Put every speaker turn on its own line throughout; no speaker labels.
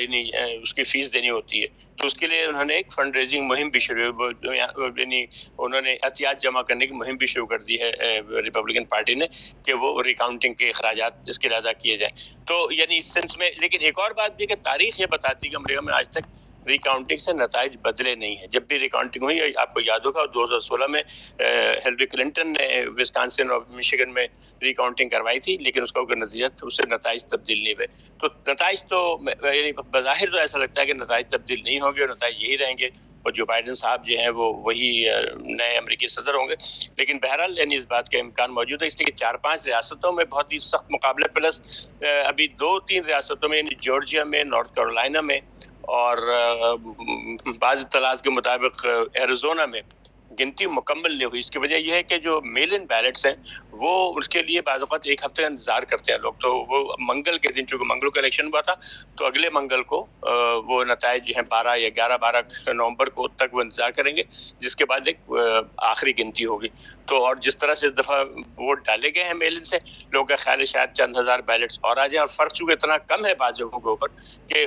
یعنی اس کی فیس دینی ہوتی ہے. تو اس کے لیے انہوں نے ایک فنڈ ریزنگ مہم بھی شروع یعنی انہوں نے احتیاط جمع کرنے کی مہم بھی شروع کر دی ہے ریپبلکن پارٹی نے کہ وہ ریکاؤنٹنگ کے اخراجات اس کے لیے ادا کیے جائیں. تو یعنی اس سینس میں لیکن ایک اور بات بھی کہ تاریخ یہ بتاتی ہے کہ امریکہ میں آج تک ریکاؤنٹنگ سے نتائج بدلے نہیں ہیں. جب بھی ریکاؤنٹنگ ہوئی آپ کو یاد ہوگا 2016 میں ہیلری کلنٹن نے وسکانسن اور مشیگن میں ریکاؤنٹنگ کروائی تھی لیکن اس کا کوئی نتیجہ اس سے نتائج تبدیل نہیں ہوئے. تو نتائج تو یعنی بظاہر تو ایسا لگتا ہے کہ نتائج تبدیل نہیں ہوں گے اور نتائج یہی رہیں گے اور جو بائیڈن صاحب جو ہیں وہ وہی نئے امریکی صدر ہوں گے. لیکن بہرحال یعنی اس بات کا امکان موجود ہے اس لیے کہ 4-5 ریاستوں میں بہت ہی سخت مقابلے پلس ابھی 2-3 ریاستوں میں یعنی جارجیا میں، نارتھ کیرولینا میں اور بعض اطلاعات کے مطابق ایریزونا میں گنتی مکمل نہیں ہوئی. اس کی وجہ یہ ہے کہ جو میل ان بیلٹس ہیں وہ اس کے لیے بعض اوقات ایک ہفتے کا انتظار کرتے ہیں لوگ. تو وہ منگل کے دن چونکہ منگل کا الیکشن ہوا تھا تو اگلے منگل کو وہ نتائج جو ہیں 12 یا 11-12 نومبر کو تک وہ انتظار کریں گے جس کے بعد ایک آخری گنتی ہوگی. تو اور جس طرح سے اس دفعہ ووٹ ڈالے گئے ہیں میل ان سے لوگوں کا خیال ہے شاید چند ہزار بیلٹس اور آ جائیں اور فرق چونکہ اتنا کم ہے بعض جگہوں کے اوپر کہ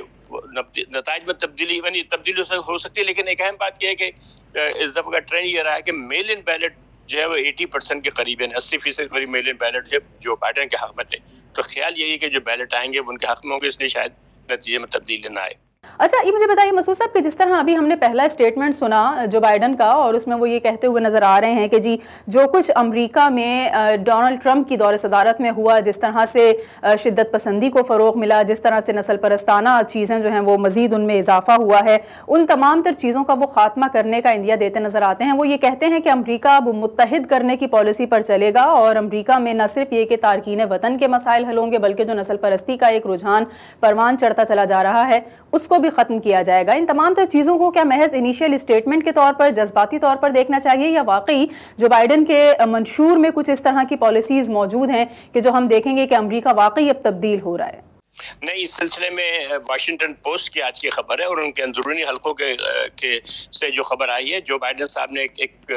نتائج میں تبدیلی ہو سکتی ہے. لیکن ایک اہم بات یہ ہے کہ اس دفعہ کا ٹرینڈ یہ رہا ہے کہ میل ان بیلٹ جو ہے وہ 80% کے قریب ہے، 80% قریب میل ان بیلٹ جو بائیڈن کے حق میں تھے. تو خیال یہی کہ جو بیلٹ آئیں گے وہ ان کے حق میں ہوں گے، اس لیے شاید نتیجے میں تبدیلی نہ آئے.
اچھا یہ مجھے بتائیے مسعود صاحب کہ جس طرح ابھی ہم نے پہلا اسٹیٹمنٹ سنا جو بائیڈن کا اور اس میں وہ یہ کہتے ہوئے نظر آ رہے ہیں کہ جی جو کچھ امریکہ میں ڈونلڈ ٹرمپ کی دور صدارت میں ہوا، جس طرح سے شدت پسندی کو فروغ ملا، جس طرح سے نسل پرستانہ چیزیں جو ہیں وہ مزید ان میں اضافہ ہوا ہے، ان تمام تر چیزوں کا وہ خاتمہ کرنے کا اندیا دیتے نظر آتے ہیں. وہ یہ کہتے ہیں کہ امریکہ اب متحد کرنے کی پالیسی پر چلے گا اور امریکہ میں نہ صرف یہ کہ تارکین وطن کے مسائل حل ہوں گے بلکہ جو نسل پرستی کا ایک رجحان پروان چڑھتا چلا جا رہا ہے اس کو بھی ختم کیا جائے گا. ان تمام تر چیزوں کو کیا محض انیشیل اسٹیٹمنٹ کے طور پر، جذباتی طور پر دیکھنا چاہیے یا واقعی جو بائیڈن کے منشور میں کچھ اس طرح کی پالیسیز موجود ہیں کہ جو ہم دیکھیں گے کہ امریکہ واقعی اب تبدیل ہو رہا ہے؟
نہیں، اس سلسلے میں واشنگٹن پوسٹ کی آج کی خبر ہے اور ان کے اندرونی حلقوں کے سے جو خبر آئی ہے جو بائیڈن صاحب نے ایک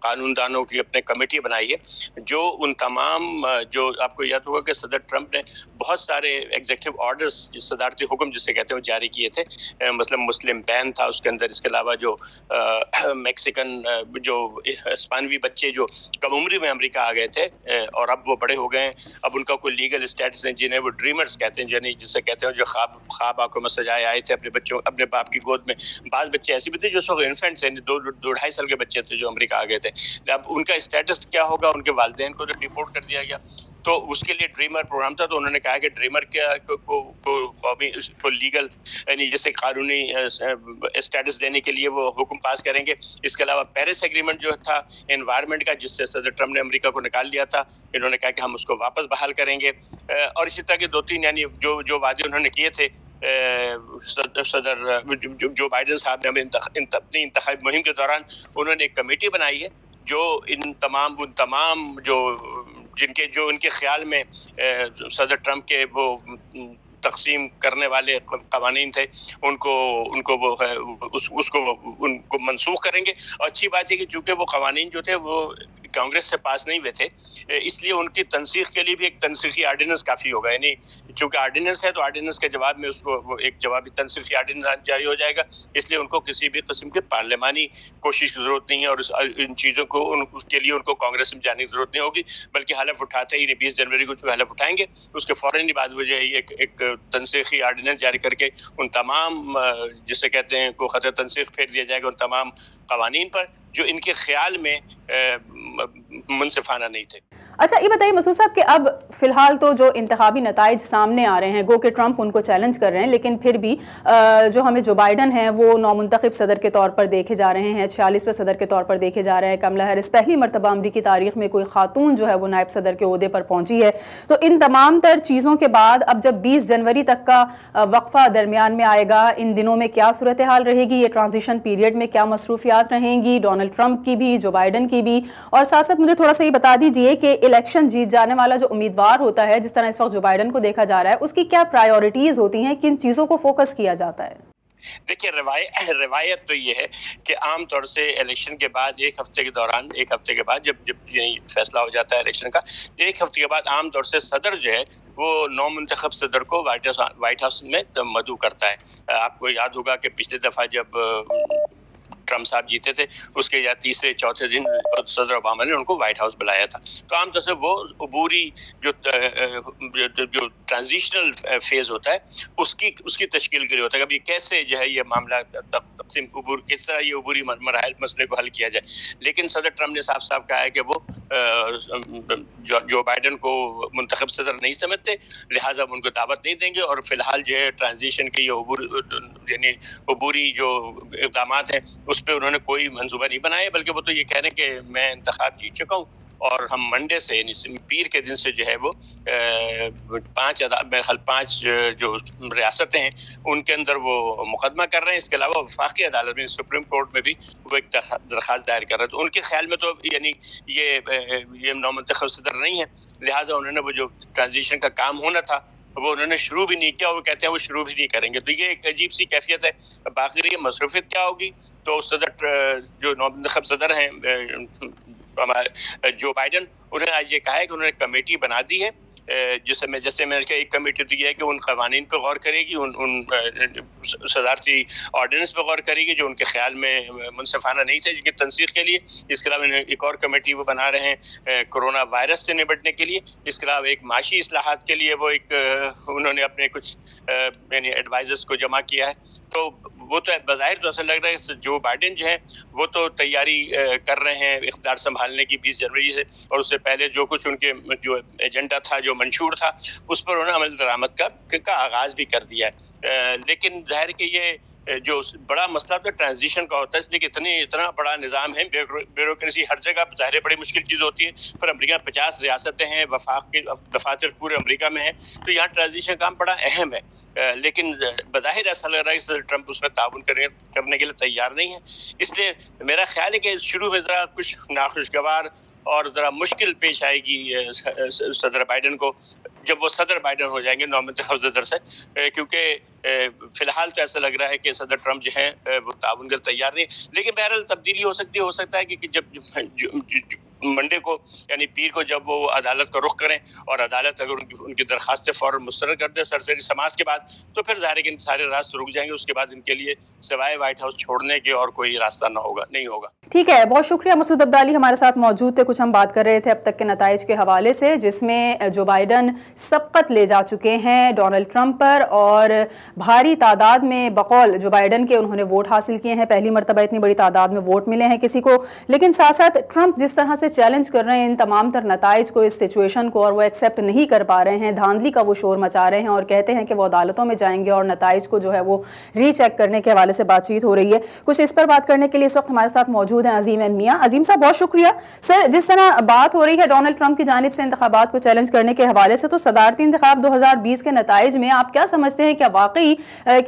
قانون دانوں کی اپنے کمیٹی بنائی ہے جو ان تمام جو آپ کو یاد ہوگا کہ صدر ٹرمپ نے بہت سارے ایگزیکٹو آرڈرز صدارتی حکم جس سے کہتے ہیں وہ جاری کیے تھے. مثلا مسلم بین تھا اس کے اندر، اس کے علاوہ جو میکسیکن جو ہسپانوی بچے جو کم عمری میں امریکہ آ گئے تھے اور اب وہ بڑے ہو گئے ہیں، اب ان کا کوئی لیگل اسٹیٹس نہیں، جنہیں وہ ڈریمرز کہتے ہیں یعنی جسے کہتے ہیں جو خواب آنکھوں میں سجائے آئے تھے اپنے باپ کی گود میں. بعض بچے ایسے بھی تھے جو اس وقت انفینٹس ہیں، 2-2.5 سال کے بچے تھے جو امریکہ آ گئے تھے. اب ان کا اسٹیٹس کیا ہوگا؟ ان کے والدین کو تو ڈیپورٹ کر دیا گیا. تو اس کے لیے ڈریمر پروگرام تھا تو انہوں نے کہا کہ ڈریمر قومی کو لیگل یعنی جیسے قانونی اسٹیٹس دینے کے لیے وہ حکم پاس کریں گے. اس کے علاوہ پیرس ایگریمنٹ جو تھا انوائرمنٹ کا جس سے صدر ٹرمپ نے امریکہ کو نکال لیا تھا، انہوں نے کہا کہ ہم اس کو واپس بحال کریں گے. اور اسی طرح کے 2-3 یعنی جو وعدے انہوں نے کیے تھے صدر جو بائیڈن صاحب نے اپنی انتخابی مہم کے دوران انہوں نے ایک کمیٹی بنائی ہے جو ان تمام جو ان کے خیال میں صدر ٹرمپ کے وہ تقسیم کرنے والے قوانین تھے ان کو منسوخ کریں گے. اور اچھی بات ہے کہ چونکہ وہ قوانین جو تھے وہ کانگریس سے پاس نہیں ہوئے تھے اس لیے ان کی تنسیخ کے لیے بھی ایک تنسیخی آرڈیننس کافی ہوگا. یعنی چونکہ آرڈیننس ہے تو آرڈیننس کے جواب میں اس کو ایک جوابی تنسیخی آرڈیننس جاری ہو جائے گا. اس لیے ان کو کسی بھی قسم کی پارلیمانی کوشش کی ضرورت نہیں ہے اور ان چیزوں کو اس کے لیے ان کو کانگریس میں جانے کی ضرورت نہیں ہوگی بلکہ حلف اٹھاتے ہی 20 جنوری کو جو حلف اٹھائیں گے اس کے فوراً ہی بعد وجہ ایک تنسیخی آرڈیننس جاری کر کے ان تمام جسے کہتے ہیں کو خط تنسیخ پھیر دیا جائے گا ان تمام قوانین پر جو ان کے خیال میں منصفانہ نہیں تھے.
اچھا یہ بتائیے مسعود صاحب کہ اب فی الحال تو جو انتخابی نتائج سامنے آ رہے ہیں گو کہ ٹرمپ ان کو چیلنج کر رہے ہیں لیکن پھر بھی جو ہمیں جو بائیڈن ہیں وہ نومنتخب صدر کے طور پر دیکھے جا رہے ہیں، 46ویں صدر کے طور پر دیکھے جا رہے ہیں. کملا ہیرس پہلی مرتبہ امریکی تاریخ میں کوئی خاتون جو ہے وہ نائب صدر کے عہدے پر پہنچی ہے. تو ان تمام تر چیزوں کے بعد اب جب 20 جنوری تک کا وقفہ درمیان میں آئے گا، ان دنوں میں کیا صورتحال رہے گی؟ یہ ٹرانزیشن پیریڈ میں کیا مصروفیات رہیں گی ڈونلڈ ٹرمپ کی بھی، جو بائیڈن کی بھی؟ اور ساتھ ساتھ مجھے تھوڑا سا یہ بتا دیجئے کہ الیکشن جیت جانے والا جو امیدوار ہوتا ہے جس طرح اس وقت جو بائیڈن کو دیکھا جا رہا ہے اس کی کیا پرائیورٹیز ہوتی ہیں، کن چیزوں کو فوکس کیا جاتا ہے؟
دیکھیے روایت تو یہ ہے کہ عام طور سے الیکشن کے بعد ایک ہفتے کے بعد جب فیصلہ ہو جاتا ہے الیکشن کا، ایک ہفتے کے بعد عام طور سے صدر جو ہے وہ نو منتخب صدر کو وائٹ ہاؤس میں مدعو کرتا ہے. آپ کو یاد ہوگا کہ پچھلی دفعہ جب ٹرمپ صاحب جیتے تھے اس کے یا تیسرے چوتھے دن صدر اوباما نے ان کو وائٹ ہاؤس بلایا تھا. تو عام طور سے وہ عبوری جو ٹرانزیشنل فیز ہوتا ہے اس کی تشکیل کے لیے ہوتا ہے. ابھی کیسے جو ہے یہ معاملہ تقسیم عبور کس طرح یہ عبوری مراحل مسئلے کو حل کیا جائے. لیکن صدر ٹرمپ نے صاف کہا ہے کہ وہ جو بائیڈن کو منتخب صدر نہیں سمجھتے، لہٰذا ان کو دعوت نہیں دیں گے، اور فی الحال جو ہے ٹرانزیشن کے یہ عبوری جو اقدامات ہیں اس پہ انہوں نے کوئی منصوبہ نہیں بنایا، بلکہ وہ تو یہ کہہ رہے ہیں کہ میں انتخاب جیت چکا ہوں اور ہم منڈے سے یعنی پیر کے دن سے جو ہے وہ 5 جو ریاستیں ہیں ان کے اندر وہ مقدمہ کر رہے ہیں. اس کے علاوہ وفاقی عدالت میں سپریم کورٹ میں بھی وہ ایک درخواست دائر کر رہے ہیں. تو ان کے خیال میں تو یعنی یہ نو منتخب صدر نہیں ہے، لہٰذا انہوں نے وہ جو ٹرانزیشن کا کام ہونا تھا وہ انہوں نے شروع بھی نہیں کیا، وہ کہتے ہیں وہ شروع بھی نہیں کریں گے. تو یہ ایک عجیب سی کیفیت ہے. باقی یہ مصروفیت کیا ہوگی، تو صدر جو نو منتخب صدر ہیں ہمارے جو بائیڈن، انہوں نے آج یہ کہا ہے کہ انہوں نے کمیٹی بنا دی ہے جیسے میں نے کہا ایک کمیٹی تو یہ ہے کہ ان قوانین پہ غور کرے گی، ان صدارتی آرڈیننس پہ غور کرے گی جو ان کے خیال میں منصفانہ نہیں تھے جن کی تنسیخ کے لیے. اس کے علاوہ ایک اور کمیٹی وہ بنا رہے ہیں کورونا وائرس سے نپٹنے کے لیے. اس کے علاوہ ایک معاشی اصلاحات کے لیے وہ انہوں نے اپنے کچھ یعنی ایڈوائزرز کو جمع کیا ہے. تو وہ تو بظاہر تو ایسا لگ رہا ہے کہ جو بائیڈن جو ہے وہ تو تیاری کر رہے ہیں اقتدار سنبھالنے کی 20 جنوری سے، اور اس سے پہلے جو کچھ ان کے جو ایجنڈا تھا، جو منشور تھا، اس پر انہوں نے عمل درآمد کا آغاز بھی کر دیا ہے. لیکن ظاہر کہ یہ جو بڑا مسئلہ تو ٹرانزیشن کا ہوتا ہے، اس لیے کہ اتنا بڑا نظام ہے، بیوروکریسی ہر جگہ ظاہر بڑی مشکل چیز ہوتی ہے. پر امریکہ 50 ریاستیں ہیں، وفاق کے دفاتر پورے امریکہ میں ہیں، تو یہاں ٹرانزیشن کام بڑا اہم ہے. لیکن بظاہر ایسا لگ رہا ہے کہ صدر ٹرمپ اس میں تعاون کرنے کے لیے تیار نہیں ہے. اس لیے میرا خیال ہے کہ شروع میں ذرا کچھ ناخوشگوار اور ذرا مشکل پیش آئے گی صدر بائیڈن کو جب وہ صدر بائیڈن ہو جائیں گے نو منتخب صدر سے، کیونکہ فی الحال تو ایسا لگ رہا ہے کہ صدر ٹرمپ جو ہیں وہ تعاون کے تیار نہیں. لیکن بہرحال تبدیلی ہو سکتا ہے کہ جب منڈے کو یعنی پیر کو جب وہ عدالت کا رخ کریں اور عدالت اگر ان کی درخواست فوراً مسترد کر دے سرسری سماعت کے بعد، تو پھر ظاہر ہے کہ سارے راستے رک جائیں گے. اس کے بعد ان کے لیے سوائے وائٹ ہاؤس چھوڑنے کے اور کوئی راستہ نہیں ہوگا.
ٹھیک ہے، بہت شکریہ. مسعود عبدالی ہمارے ساتھ موجود تھے. کچھ ہم بات کر رہے تھے اب تک کے نتائج کے حوالے سے، جس میں جو بائیڈن سبقت لے جا چکے ہیں ڈونلڈ ٹرمپ پر، اور بھاری تعداد میں بقول جو بائیڈن کے انہوں نے ووٹ حاصل کیے ہیں. پہلی مرتبہ اتنی بڑی تعداد میں ووٹ ملے ہیں کسی کو. لیکن ساتھ ساتھ ٹرمپ جس طرح سے چیلنج کر رہے ہیں ان تمام تر نتائج کو، اس سچویشن کو، اور وہ ایکسیپٹ نہیں کر پا رہے ہیں، دھاندلی کا وہ شور مچا رہے ہیں اور کہتے ہیں کہ وہ عدالتوں میں جائیں گے اور نتائج کو جو ہے وہ ری چیک کرنے کے حوالے سے بات چیت ہو رہی ہے. کچھ اس پر بات کرنے کے لیے اس وقت ہمارے ساتھ موجود ہیں عظیم میاں. عظیم صاحب بہت شکریہ. سر، جس طرح بات ہو رہی ہے ڈونلڈ ٹرمپ کی جانب سے انتخابات کو چیلنج کرنے کے حوالے سے، تو صدارتی انتخاب 2020 کے نتائج میں آپ کیا سمجھتے ہیں؟ کیا واقعی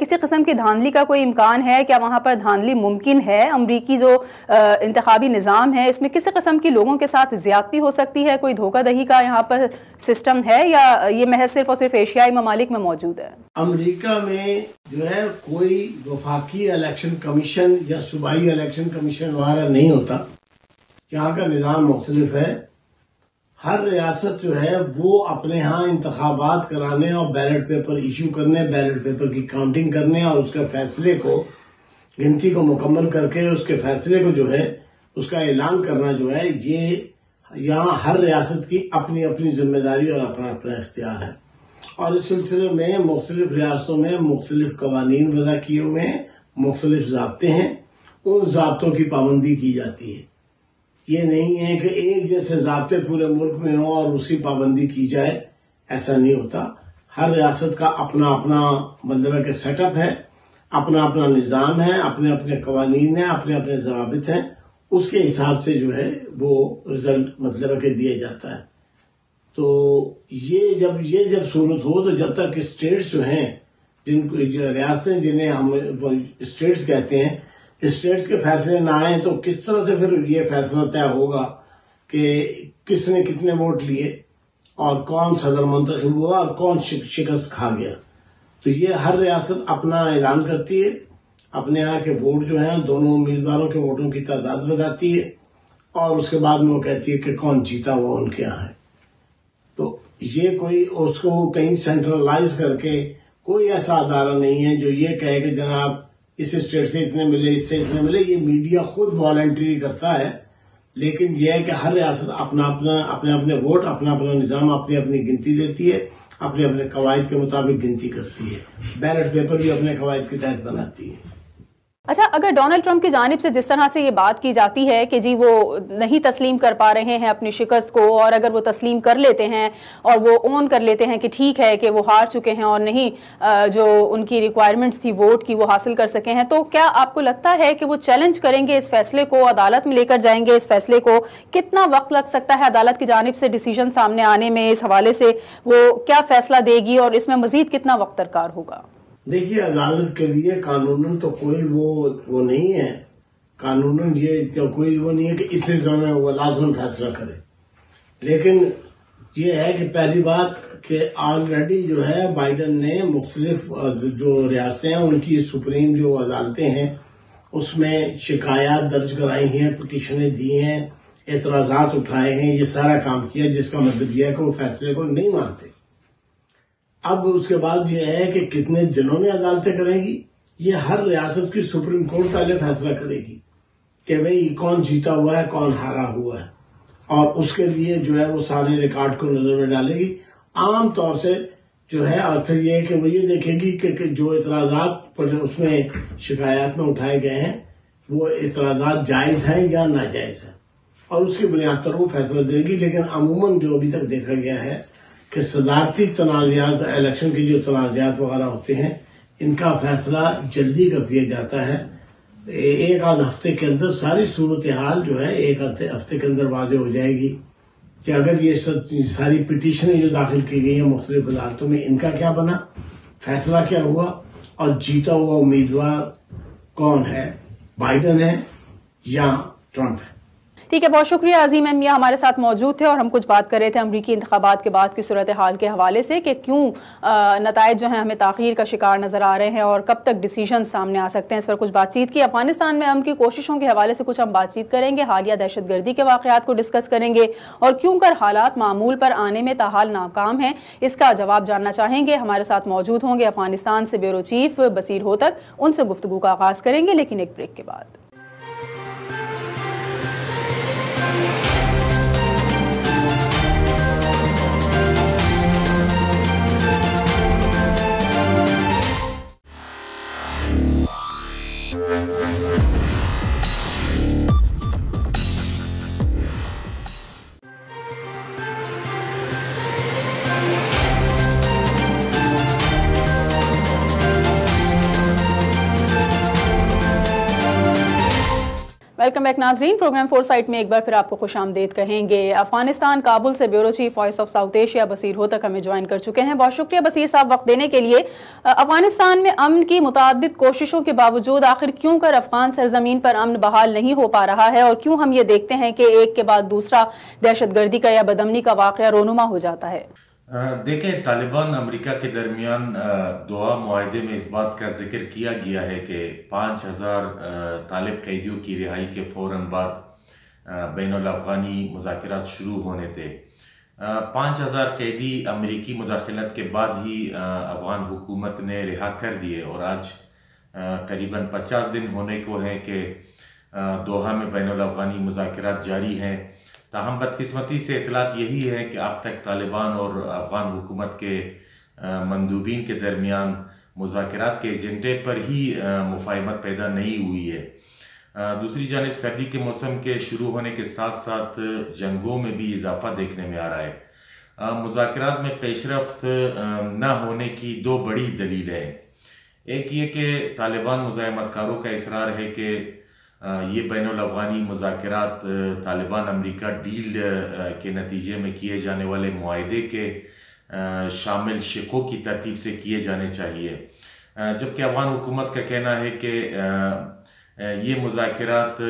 کسی قسم کی دھاندلی کا کوئی امکان ہے؟ کیا وہاں پر دھاندلی ممکن ہے؟ امریکی جو انتخابی نظام ہے اس میں کسی قسم کی لوگوں کے ساتھ زیادتی ہو سکتی ہے؟ کوئی دھوکہ دہی کا یہاں پر سسٹم ہے، یا یہ محض صرف اور صرف ایشیائی ممالک میں موجود ہے؟
امریکہ میں جو ہے کوئی وفاقی الیکشن کمیشن یا صوبائی الیکشن کمیشن وغیرہ نہیں ہوتا. یہاں کا نظام مختلف ہے. ہر ریاست جو ہے وہ اپنے ہاں انتخابات کرانے اور بیلٹ پیپر ایشو کرنے، بیلٹ پیپر کی کاؤنٹنگ کرنے اور اس کے فیصلے کو، گنتی کو مکمل کر کے اس کے فیصلے کو جو ہے اس کا اعلان کرنا جو ہے، یہ یہاں ہر ریاست کی اپنی اپنی ذمہ داری اور اپنا اپنا اختیار ہے. اور اس سلسلے میں مختلف ریاستوں میں مختلف قوانین وضع کیے ہوئے ہیں، مختلف ضابطے ہیں. ان ضابطوں کی پابندی کی جاتی ہے. یہ نہیں ہے کہ ایک جیسے ضابطے پورے ملک میں ہوں اور اس کی پابندی کی جائے، ایسا نہیں ہوتا. ہر ریاست کا اپنا اپنا مطلب ہے کہ سیٹ اپ ہے، اپنا اپنا نظام ہے، اپنے اپنے قوانین ہیں، اپنے اپنے ضوابط ہیں. اس کے حساب سے جو ہے وہ رزلٹ مطلب ہے کہ دیا جاتا ہے. تو یہ جب صورت ہو تو جب تک اسٹیٹس جو ہیں، جن کو ریاستیں جنہیں ہم اسٹیٹس کہتے ہیں، اسٹیٹس کے فیصلے نہ آئیں تو کس طرح سے پھر یہ فیصلہ طے ہوگا کہ کس نے کتنے ووٹ لیے اور کون صدر منتخب ہوا اور کون شکست کھا گیا. تو یہ ہر ریاست اپنا اعلان کرتی ہے اپنے یہاں کے ووٹ جو ہیں دونوں امیدواروں کے ووٹوں کی تعداد بتاتی ہے اور اس کے بعد میں وہ کہتی ہے کہ کون جیتا وہ ان کے یہاں ہے. تو یہ کوئی اس کو کہیں سینٹرلائز کر کے کوئی ایسا ادارہ نہیں ہے جو یہ کہے کہ جناب اس اسٹیٹ سے اتنے ملے، اس سے اتنے ملے. یہ میڈیا خود والنٹری کرتا ہے، لیکن یہ ہے کہ ہر ریاست اپنے ووٹ، اپنا نظام، اپنی گنتی دیتی ہے، اپنے قواعد کے مطابق گنتی کرتی ہے. بیلٹ پیپر بھی اپنے قواعد کے تحت بناتی ہے.
اچھا، اگر ڈونلڈ ٹرمپ کی جانب سے جس طرح سے یہ بات کی جاتی ہے کہ جی وہ نہیں تسلیم کر پا رہے ہیں اپنی شکست کو، اور اگر وہ تسلیم کر لیتے ہیں اور وہ اون کر لیتے ہیں کہ ٹھیک ہے کہ وہ ہار چکے ہیں اور نہیں جو ان کی ریکوائرمنٹس تھی ووٹ کی وہ حاصل کر سکے ہیں، تو کیا آپ کو لگتا ہے کہ وہ چیلنج کریں گے اس فیصلے کو، عدالت میں لے کر جائیں گے اس فیصلے کو؟ کتنا وقت لگ سکتا ہے عدالت کی جانب سے ڈیسیژن سامنے آنے میں؟ اس حوالے سے وہ کیا فیصلہ دے گی اور اس میں مزید کتنا وقت درکار ہوگا؟
دیکھیے، عدالت کے لیے قانوناً تو کوئی وہ نہیں ہے، قانوناً یہ تو کوئی وہ نہیں ہے کہ اتنے دنوں میں وہ لازماً فیصلہ کرے. لیکن یہ ہے کہ پہلی بات کہ آلریڈی جو ہے بائیڈن نے مختلف جو ریاستیں ہیں ان کی سپریم جو عدالتیں ہیں اس میں شکایات درج کرائی ہیں، پٹیشنیں دی ہیں، اعتراضات اٹھائے ہیں، یہ سارا کام کیا، جس کا مطلب یہ ہے کہ وہ فیصلے کو نہیں مانتے. اب اس کے بعد یہ ہے کہ کتنے دنوں میں عدالتیں کریں گی، یہ ہر ریاست کی سپریم کورٹ پہلے فیصلہ کرے گی کہ بھئی کون جیتا ہوا ہے، کون ہارا ہوا ہے، اور اس کے لیے جو ہے وہ سارے ریکارڈ کو نظر میں ڈالے گی. عام طور سے جو ہے، اور پھر یہ ہے کہ وہ یہ دیکھے گی کہ جو اعتراضات اس میں شکایات میں اٹھائے گئے ہیں وہ اعتراضات جائز ہیں یا ناجائز ہیں، اور اس کی بنیاد پر وہ فیصلہ دے گی. لیکن عموماً جو ابھی تک دیکھا گیا ہے کہ صدارتی تنازعات، الیکشن کے جو تنازعات وغیرہ ہوتے ہیں ان کا فیصلہ جلدی کر دیا جاتا ہے. ایک آدھ ہفتے کے اندر ساری صورتحال جو ہے ایک ہفتے کے اندر واضح ہو جائے گی کہ اگر یہ ساری پٹیشنیں جو داخل کی گئی ہیں مختلف عدالتوں میں ان کا کیا بنا، فیصلہ کیا ہوا، اور جیتا ہوا امیدوار کون ہے، بائیڈن ہے یا ٹرمپ ہے.
ٹھیک ہے، بہت شکریہ. عظیم اہمیہ ہمارے ساتھ موجود تھے اور ہم کچھ بات کر رہے تھے امریکی انتخابات کے بعد کی صورتحال کے حوالے سے کہ کیوں نتائج جو ہیں ہمیں تاخیر کا شکار نظر آ رہے ہیں اور کب تک ڈیسیژن سامنے آ سکتے ہیں. اس پر کچھ بات چیت کی. افغانستان میں امن کی کوششوں کے حوالے سے کچھ ہم بات چیت کریں گے، حالیہ دہشت گردی کے واقعات کو ڈسکس کریں گے اور کیوں کر حالات معمول پر آنے میں تاحال ناکام ہیں، اس کا جواب جاننا چاہیں گے. ہمارے ساتھ موجود ہوں گے افغانستان سے بیورو چیف بصیر ہوتک. ان سے گفتگو کا آغاز کریں گے لیکن ایک بریک کے بعد. ویلکم بیک ناظرین. پروگرام فور سائٹ میں ایک بار پھر آپ کو خوش آمدید کہیں گے. افغانستان کابل سے bureau chief Voice of South Asia Basir Hotak ہمیں جوائن کر چکے ہیں. بہت شکریہ بصیر صاحب وقت دینے کے لیے. افغانستان میں امن کی متعدد کوششوں کے باوجود آخر کیوں کر افغان سرزمین پر امن بحال نہیں ہو پا رہا ہے، اور کیوں ہم یہ دیکھتے ہیں کہ ایک کے بعد دوسرا دہشت گردی کا یا بدامنی کا واقعہ رونما ہو جاتا ہے؟
دیکھیں، طالبان امریکہ کے درمیان دوحہ معاہدے میں اس بات کا ذکر کیا گیا ہے کہ 5000 طالب قیدیوں کی رہائی کے فوراً بعد بین الافغانی مذاکرات شروع ہونے تھے. 5000 قیدی امریکی مداخلت کے بعد ہی افغان حکومت نے رہا کر دیے، اور آج قریباً 50 دن ہونے کو ہیں کہ دوحہ میں بین الافغانی مذاکرات جاری ہیں. تاہم بدقسمتی سے اطلاعات یہی ہے کہ اب تک طالبان اور افغان حکومت کے مندوبین کے درمیان مذاکرات کے ایجنڈے پر ہی مفاہمت پیدا نہیں ہوئی ہے. دوسری جانب سردی کے موسم کے شروع ہونے کے ساتھ ساتھ جنگوں میں بھی اضافہ دیکھنے میں آ رہا ہے. مذاکرات میں پیش رفت نہ ہونے کی دو بڑی دلیل ہیں. ایک یہ کہ طالبان مزاحمت کاروں کا اصرار ہے کہ یہ بین الافغانی مذاکرات طالبان امریکہ ڈیل کے نتیجے میں کیے جانے والے معاہدے کے شامل شقوں کی ترتیب سے کیے جانے چاہیے، جبکہ افغان حکومت کا کہنا ہے کہ یہ مذاکرات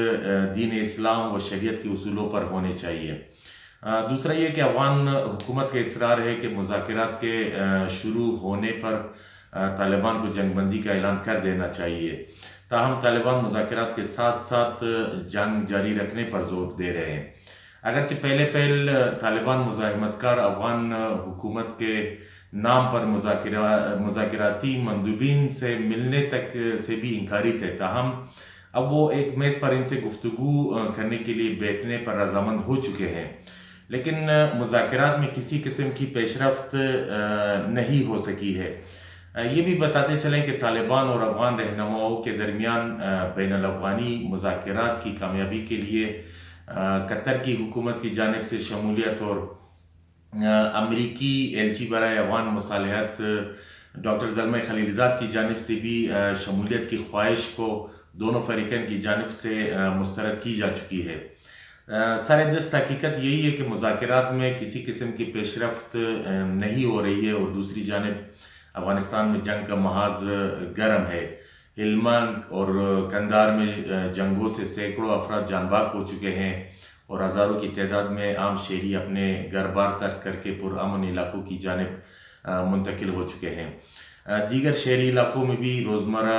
دین اسلام و شریعت کے اصولوں پر ہونے چاہیے. دوسرا یہ کہ افغان حکومت کا اصرار ہے کہ مذاکرات کے شروع ہونے پر طالبان کو جنگ بندی کا اعلان کر دینا چاہیے. تاہم طالبان مذاکرات کے ساتھ ساتھ جنگ جاری رکھنے پر زور دے رہے ہیں۔ اگرچہ پہلے طالبان مزاحمت کار افغان حکومت کے نام پر مذاکراتی مندوبین سے ملنے تک سے بھی انکاری تھے، تاہم اب وہ ایک میز پر ان سے گفتگو کرنے کے لیے بیٹھنے پر رضامند ہو چکے ہیں، لیکن مذاکرات میں کسی قسم کی پیش رفت نہیں ہو سکی ہے۔ یہ بھی بتاتے چلیں کہ طالبان اور افغان رہنماؤں کے درمیان بین الاقوامی مذاکرات کی کامیابی کے لیے قطر کی حکومت کی جانب سے شمولیت اور امریکی ایلچی برائے افغان مصالحت ڈاکٹر زلمے خلیلزاد کی جانب سے بھی شمولیت کی خواہش کو دونوں فریقین کی جانب سے مسترد کی جا چکی ہے۔ سردست حقیقت یہی ہے کہ مذاکرات میں کسی قسم کی پیش رفت نہیں ہو رہی ہے اور دوسری جانب افغانستان میں جنگ کا محاذ گرم ہے۔ ہلمند اور کندھار میں جنگوں سے سینکڑوں افراد جان باک ہو چکے ہیں اور ہزاروں کی تعداد میں عام شہری اپنے گھر بار ترک کر کے پرامن علاقوں کی جانب منتقل ہو چکے ہیں۔ دیگر شہری علاقوں میں بھی روزمرہ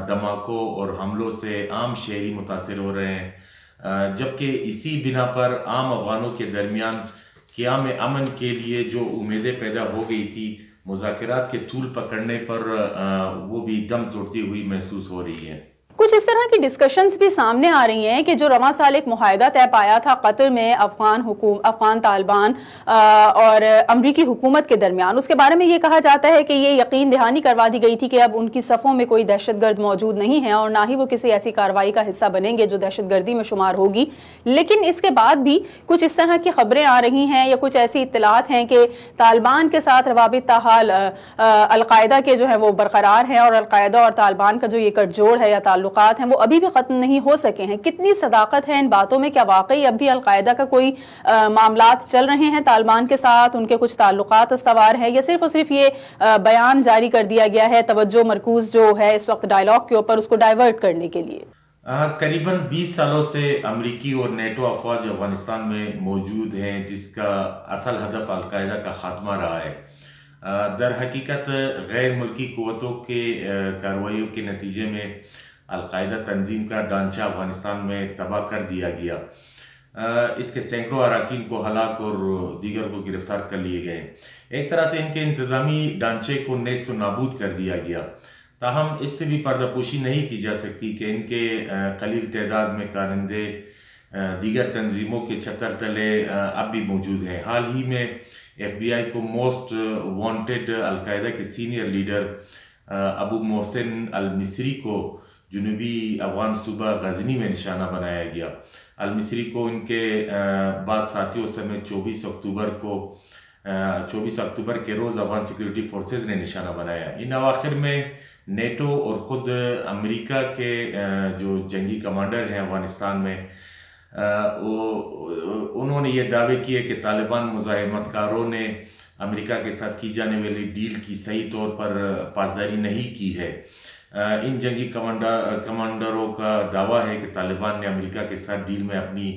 دھماکوں اور حملوں سے عام شہری متاثر ہو رہے ہیں، جبکہ اسی بنا پر عام افغانوں کے درمیان قیام امن کے لیے جو امیدیں پیدا ہو گئی تھی، مذاکرات کے طول پکڑنے پر وہ بھی دم توڑتی ہوئی محسوس ہو رہی ہے۔
کچھ اس طرح کی ڈسکشنز بھی سامنے آ رہی ہیں کہ جو رواں سال ایک معاہدہ طے پایا تھا قطر میں افغان طالبان اور امریکی حکومت کے درمیان، اس کے بارے میں یہ کہا جاتا ہے کہ یہ یقین دہانی کروا دی گئی تھی کہ اب ان کی صفوں میں کوئی دہشت گرد موجود نہیں ہے اور نہ ہی وہ کسی ایسی کارروائی کا حصہ بنیں گے جو دہشت گردی میں شمار ہوگی۔ لیکن اس کے بعد بھی کچھ اس طرح کی خبریں آ رہی ہیں یا کچھ ایسی اطلاعات ہیں کہ طالبان کے ساتھ روابط تاحال القاعدہ کے جو ہے وہ برقرار ہیں اور القاعدہ اور طالبان کا جو یہ کٹ جوڑ ہے یا تعلقات ہیں وہ ابھی بھی ختم نہیں ہو سکے ہیں۔ کتنی صداقت ہے ان باتوں میں؟ کیا واقعی اب بھی القاعدہ کا کوئی معاملات چل رہے ہیں طالبان کے ساتھ، ان کے کچھ تعلقات استوار ہیں، یا صرف اور صرف یہ بیان جاری کر دیا گیا ہے توجہ مرکوز جو ہے اس وقت ڈائیلاگ کے اوپر اس کو ڈائیورٹ کرنے کے لیے؟
قریباً 20 سالوں سے امریکی اور نیٹو افواج افغانستان میں موجود ہیں، جس کا اصل ہدف القاعدہ کا خاتمہ رہا ہے۔ در حقیقت غیر ملکی قوتوں کے کارروائیوں کے نتیجے میں القاعدہ تنظیم کا ڈھانچہ افغانستان میں تباہ کر دیا گیا۔ اس کے سینکڑوں اراکین کو ہلاک اور دیگر کو گرفتار کر لیے گئے۔ ایک طرح سے ان کے انتظامی ڈھانچے کو نیست و نابود کر دیا گیا، تاہم اس سے بھی پردہ پوشی نہیں کی جا سکتی کہ ان کے قلیل تعداد میں کارندے دیگر تنظیموں کے چھتر تلے اب بھی موجود ہیں۔ حال ہی میں FBI کو موسٹ وانٹڈ القاعدہ کے سینئر لیڈر ابو محسن المصری کو جنوبی افغان صوبہ غزنی میں نشانہ بنایا گیا۔ المصری کو ان کے بعض ساتھیوں سمیت 24 اکتوبر کے روز افغان سیکیورٹی فورسز نے نشانہ بنایا۔ ان اواخر میں نیٹو اور خود امریکہ کے جو جنگی کمانڈر ہیں افغانستان میں، انہوں نے یہ دعوے کیے کہ طالبان مزاحمت کاروں نے امریکہ کے ساتھ کی جانے والی ڈیل کی صحیح طور پر پاسداری نہیں کی ہے۔ ان جنگی کمانڈروں کا دعویٰ ہے کہ طالبان نے امریکہ کے ساتھ ڈیل میں اپنی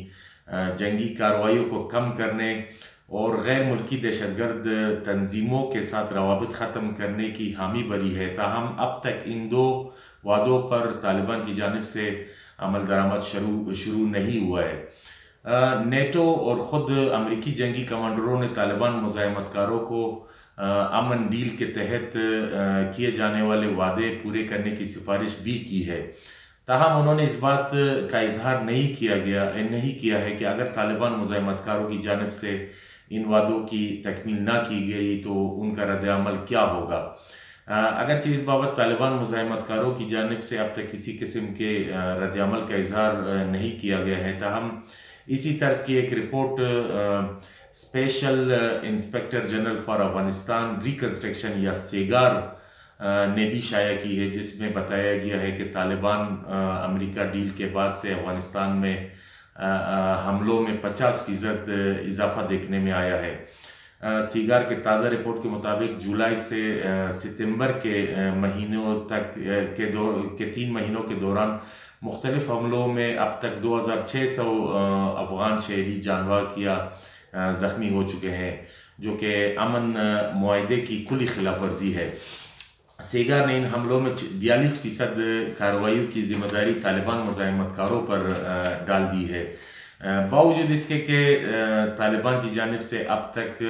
جنگی کارروائیوں کو کم کرنے اور غیر ملکی دہشت گرد تنظیموں کے ساتھ روابط ختم کرنے کی حامی بھری ہے، تاہم اب تک ان دو وعدوں پر طالبان کی جانب سے عمل درآمد شروع نہیں ہوا ہے۔ نیٹو اور خود امریکی جنگی کمانڈروں نے طالبان مزاحمت کاروں کو امن ڈیل کے تحت کیے جانے والے وعدے پورے کرنے کی سفارش بھی کی ہے، تاہم انہوں نے اس بات کا اظہار نہیں کیا ہے کہ اگر طالبان مزاحمت کاروں کی جانب سے ان وعدوں کی تکمیل نہ کی گئی تو ان کا رد عمل کیا ہوگا۔ اگرچہ اس بابت طالبان مزاحمت کاروں کی جانب سے اب تک کسی قسم کے رد عمل کا اظہار نہیں کیا گیا ہے، تاہم اسی طرز کی ایک report special inspector general for Afghanistan reconstruction یا سیگار نے بھی شائع کی ہے، جس میں بتایا گیا ہے کہ طالبان امریکہ ڈیل کے بعد سے افغانستان میں حملوں میں 50% اضافہ دیکھنے میں آیا ہے۔ سیگار کے تازہ رپورٹ کے مطابق جولائی سے ستمبر کے مہینوں تک کے 3 مہینوں کے دوران مختلف حملوں میں اب تک 2600 افغان شہری جان باک یا زخمی ہو چکے ہیں، جو کہ امن معاہدے کی کلی خلاف ورزی ہے۔ سیگا نے ان حملوں میں 42% کارروائیوں کی ذمہ داری طالبان مزاحمت کاروں پر ڈال دی ہے، باوجود اس کے کہ طالبان کی جانب سے اب تک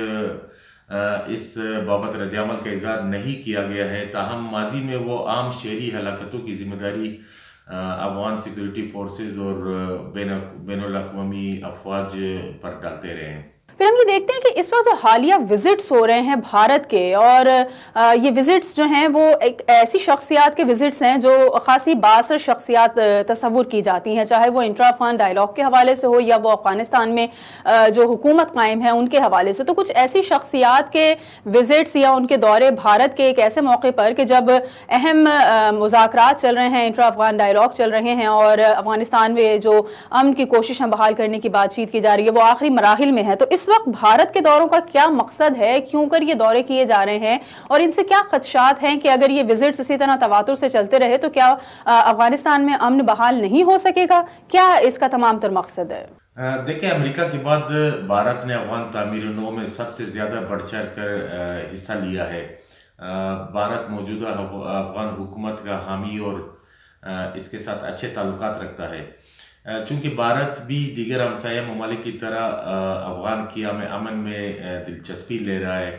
اس بابت رد عمل کا اظہار نہیں کیا گیا ہے، تاہم ماضی میں وہ عام شہری ہلاکتوں کی ذمہ داری افغان سیکورٹی فورسز اور بین الاقوامی افواج پر ڈالتے رہے ہیں۔
پھر ہم یہ دیکھتے ہیں کہ اس وقت جو حالیہ وزٹس ہو رہے ہیں بھارت کے، اور یہ وزٹس جو ہیں وہ ایک ایسی شخصیات کے وزٹس ہیں جو خاصی بااثر شخصیات تصور کی جاتی ہیں، چاہے وہ انٹرا افغان ڈائلاگ کے حوالے سے ہو یا وہ افغانستان میں جو حکومت قائم ہے ان کے حوالے سے۔ تو کچھ ایسی شخصیات کے وزٹس یا ان کے دورے بھارت کے ایک ایسے موقع پر کہ جب اہم مذاکرات چل رہے ہیں، انٹرا افغان ڈائلاگ چل رہے ہیں اور افغانستان میں جو امن کی کوششیں بحال کرنے کی بات چیت کی جا رہی ہے وہ آخری مراحل میں ہے، تو اس وقت بھارت کے دوروں کا کیا مقصد ہے، کیوں کر یہ دورے کیے جا رہے ہیں، اور ان سے کیا خدشات ہیں کہ اگر یہ وزٹس اسی طرح تواتر سے چلتے رہے تو کیا افغانستان میں امن بحال نہیں ہو سکے گا؟ کیا اس کا تمام تر مقصد ہے؟
دیکھیں، امریکہ کے بعد بھارت نے افغان تعمیر نو میں سب سے زیادہ بڑھ چڑھ کر حصہ لیا ہے۔ بھارت موجودہ افغان حکومت کا حامی اور اس کے ساتھ اچھے تعلقات رکھتا ہے، چونکہ بھارت بھی دیگر ہمسایہ ممالک کی طرح افغان قیام امن میں دلچسپی لے رہا ہے،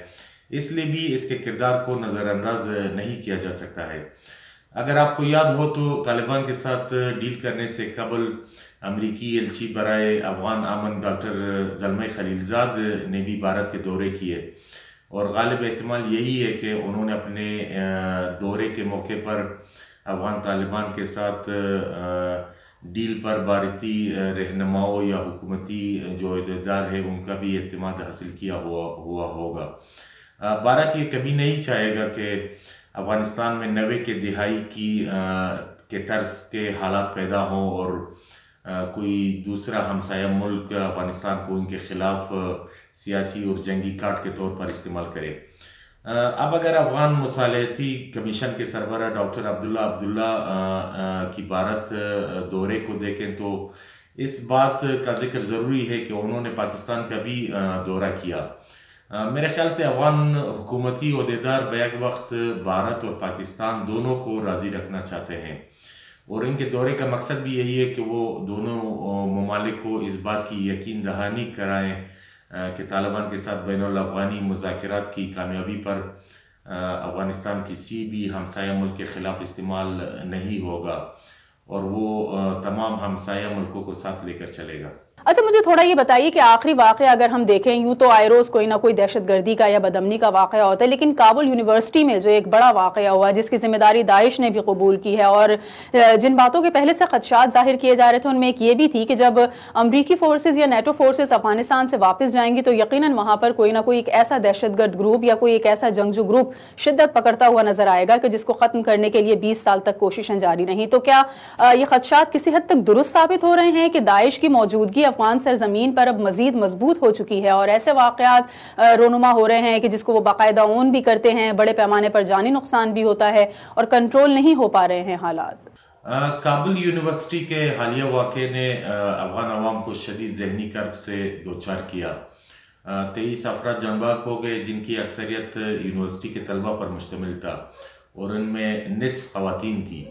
اس لیے بھی اس کے کردار کو نظر انداز نہیں کیا جا سکتا ہے۔ اگر آپ کو یاد ہو تو طالبان کے ساتھ ڈیل کرنے سے قبل امریکی ایلچی برائے افغان امن ڈاکٹر زلمے خلیلزاد نے بھی بھارت کے دورے کیے، اور غالب احتمال یہی ہے کہ انہوں نے اپنے دورے کے موقع پر افغان طالبان کے ساتھ ڈیل پر بھارتی رہنماؤں یا حکومتی جو عہدیدار ہے ان کا بھی اعتماد حاصل کیا ہوا ہوگا۔ بھارت یہ کبھی نہیں چاہے گا کہ افغانستان میں 90 کے دہائی کے طرز کے حالات پیدا ہوں اور کوئی دوسرا ہمسایہ ملک افغانستان کو ان کے خلاف سیاسی اور جنگی کارڈ کے طور پر استعمال کرے۔ اب اگر افغان مصالحتی کمیشن کے سربراہ ڈاکٹر عبداللہ کی بھارت دورے کو دیکھیں تو اس بات کا ذکر ضروری ہے کہ انہوں نے پاکستان کا بھی دورہ کیا۔ میرے خیال سے افغان حکومتی عہدیدار بیک وقت بھارت اور پاکستان دونوں کو راضی رکھنا چاہتے ہیں، اور ان کے دورے کا مقصد بھی یہی ہے کہ وہ دونوں ممالک کو اس بات کی یقین دہانی کرائیں کہ طالبان کے ساتھ بین الاقوامی مذاکرات کی کامیابی پر افغانستان کسی بھی ہمسایہ ملک کے خلاف استعمال نہیں ہوگا، اور وہ تمام ہمسایہ ملکوں کو ساتھ لے کر چلے گا۔
اچھا، مجھے تھوڑا یہ بتائیے کہ آخری واقعہ اگر ہم دیکھیں، یوں تو آئے روز کوئی نہ کوئی دہشت گردی کا یا بدامنی کا واقعہ ہوتا ہے، لیکن کابل یونیورسٹی میں جو ایک بڑا واقعہ ہوا جس کی ذمہ داری داعش نے بھی قبول کی ہے، اور جن باتوں کے پہلے سے خدشات ظاہر کیے جا رہے تھے ان میں ایک یہ بھی تھی کہ جب امریکی فورسز یا نیٹو فورسز افغانستان سے واپس جائیں گی تو یقیناً وہاں پر کوئی نہ کوئی ایک ایسا دہشت گرد گروپ یا کوئی ایک ایسا جنگجو گروپ شدت پکڑتا ہوا نظر آئے گا کہ جس کو ختم کرنے کے لیے 20 سال تک کوششیں جاری رہیں۔ تو کیا یہ خدشات کسی حد تک درست ثابت ہو رہے ہیں کہ داعش کی موجودگی افغان سرزمین پر اب مزید مضبوط ہو چکی ہے اور ایسے واقعات رونما ہو رہے ہیں کہ جس کو وہ باقاعدہ اون بھی کرتے ہیں، بڑے پیمانے پر جانی نقصان بھی ہوتا ہے اور کنٹرول نہیں ہو پا رہے ہیں حالات؟
کابل یونیورسٹی کے حالیہ واقعے نے افغان عوام کو شدید ذہنی کرب سے دوچار کیا۔ 23 افراد جان بحق ہو گئے جن کی اکثریت یونیورسٹی کے طلبہ پر مشتمل تھا، اور ان میں نصف خواتین تھی۔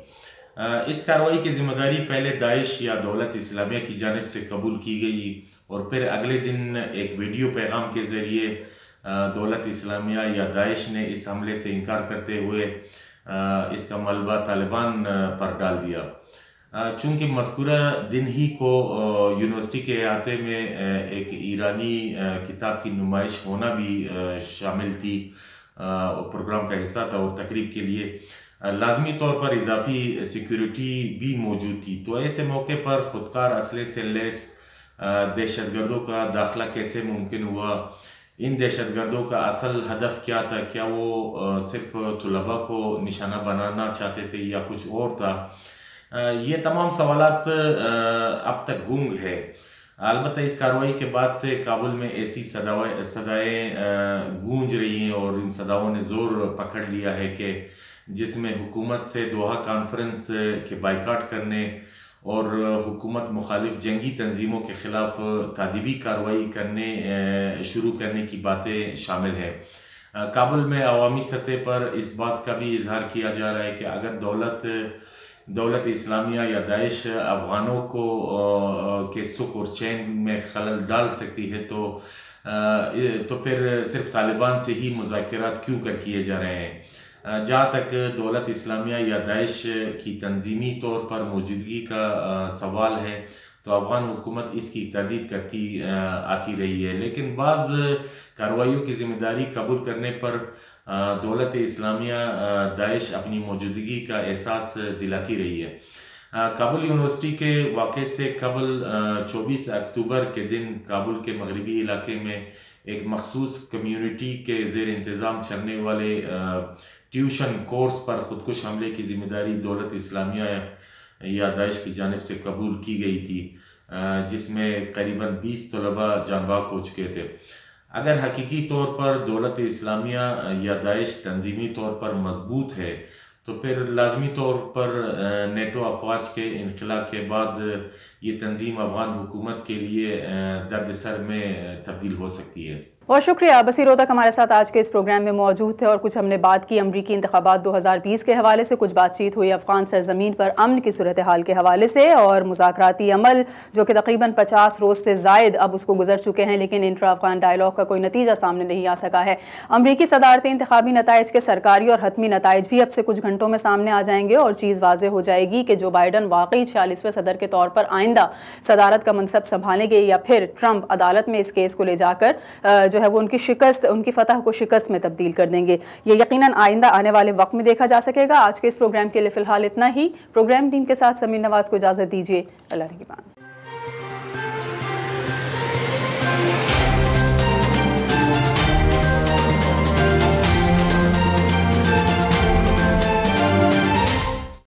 اس کارروائی کی ذمہ داری پہلے داعش یا دولت اسلامیہ کی جانب سے قبول کی گئی، اور پھر اگلے دن ایک ویڈیو پیغام کے ذریعے دولت اسلامیہ یا داعش نے اس حملے سے انکار کرتے ہوئے اس کا ملبہ طالبان پر ڈال دیا۔ چونکہ مذکورہ دن ہی کو یونیورسٹی کے احاطے میں ایک ایرانی کتاب کی نمائش ہونا بھی شامل تھی، پروگرام کا حصہ تھا، اور تقریب کے لیے لازمی طور پر اضافی سیکیورٹی بھی موجود تھی، تو ایسے موقع پر خودکار اسلحے سے لیس دہشت گردوں کا داخلہ کیسے ممکن ہوا؟ ان دہشت گردوں کا اصل ہدف کیا تھا؟ کیا وہ صرف طلباء کو نشانہ بنانا چاہتے تھے یا کچھ اور تھا؟ یہ تمام سوالات اب تک گنگ ہے۔ البتہ اس کارروائی کے بعد سے کابل میں ایسی صدائیں گونج رہی ہیں اور ان صداؤں نے زور پکڑ لیا ہے کہ جس میں حکومت سے دوحہ کانفرنس کے بائیکاٹ کرنے اور حکومت مخالف جنگی تنظیموں کے خلاف تادیبی کارروائی شروع کرنے کی باتیں شامل ہیں۔ کابل میں عوامی سطح پر اس بات کا بھی اظہار کیا جا رہا ہے کہ اگر دولت اسلامیہ یا داعش افغانوں کو کے سکھ اور چین میں خلل ڈال سکتی ہے تو پھر صرف طالبان سے ہی مذاکرات کیوں کیے جا رہے ہیں. جہاں تک دولت اسلامیہ یا داعش کی تنظیمی طور پر موجودگی کا سوال ہے تو افغان حکومت اس کی تردید کرتی آتی رہی ہے، لیکن بعض کارروائیوں کی ذمہ داری قبول کرنے پر دولت اسلامیہ داعش اپنی موجودگی کا احساس دلاتی رہی ہے. کابل یونیورسٹی کے واقعے سے قبل 24 اکتوبر کے دن کابل کے مغربی علاقے میں ایک مخصوص کمیونٹی کے زیر انتظام چلنے والے ٹیوشن کورس پر خودکش حملے کی ذمہ داری دولت اسلامیہ یا داعش کی جانب سے قبول کی گئی تھی، جس میں قریباً 20 طلباء جاں بحق ہو چکے تھے. اگر حقیقی طور پر دولت اسلامیہ یا داعش تنظیمی طور پر مضبوط ہے تو پھر لازمی طور پر نیٹو افواج کے انخلا کے بعد یہ تنظیم افغان حکومت کے لیے درد سر میں تبدیل ہو سکتی ہے.
بہت شکریہ. بصیر ہوتک ہمارے ساتھ آج کے اس پروگرام میں موجود تھے اور کچھ ہم نے بات کی امریکی انتخابات 2020 کے حوالے سے، کچھ بات چیت ہوئی افغان سرزمین پر امن کی صورتحال کے حوالے سے اور مذاکراتی عمل جو کہ تقریباً 50 روز سے زائد اب اس کو گزر چکے ہیں لیکن انٹرا افغان ڈائلاگ کا کوئی نتیجہ سامنے نہیں آ سکا ہے. امریکی صدارتی انتخابی نتائج کے سرکاری اور حتمی نتائج بھی اب سے کچھ گھنٹوں میں سامنے آ جائیں گے اور چیز واضح ہو جائے گی کہ جو بائیڈن واقعی 46ویں صدر کے طور پر آئندہ صدارت کا منصب سنبھالیں گے یا پھر ٹرمپ عدالت میں اس کیس کو لے جا کر جو ہے وہ ان کی فتح کو شکست میں تبدیل کر دیں گے. یہ یقیناً آئندہ آنے والے وقت میں دیکھا جا سکے گا. آج کے اس پروگرام کے لیے فی الحال اتنا ہی. پروگرام ٹیم کے ساتھ سمیر نواز کو اجازت دیجیے. اللہ نگہبان.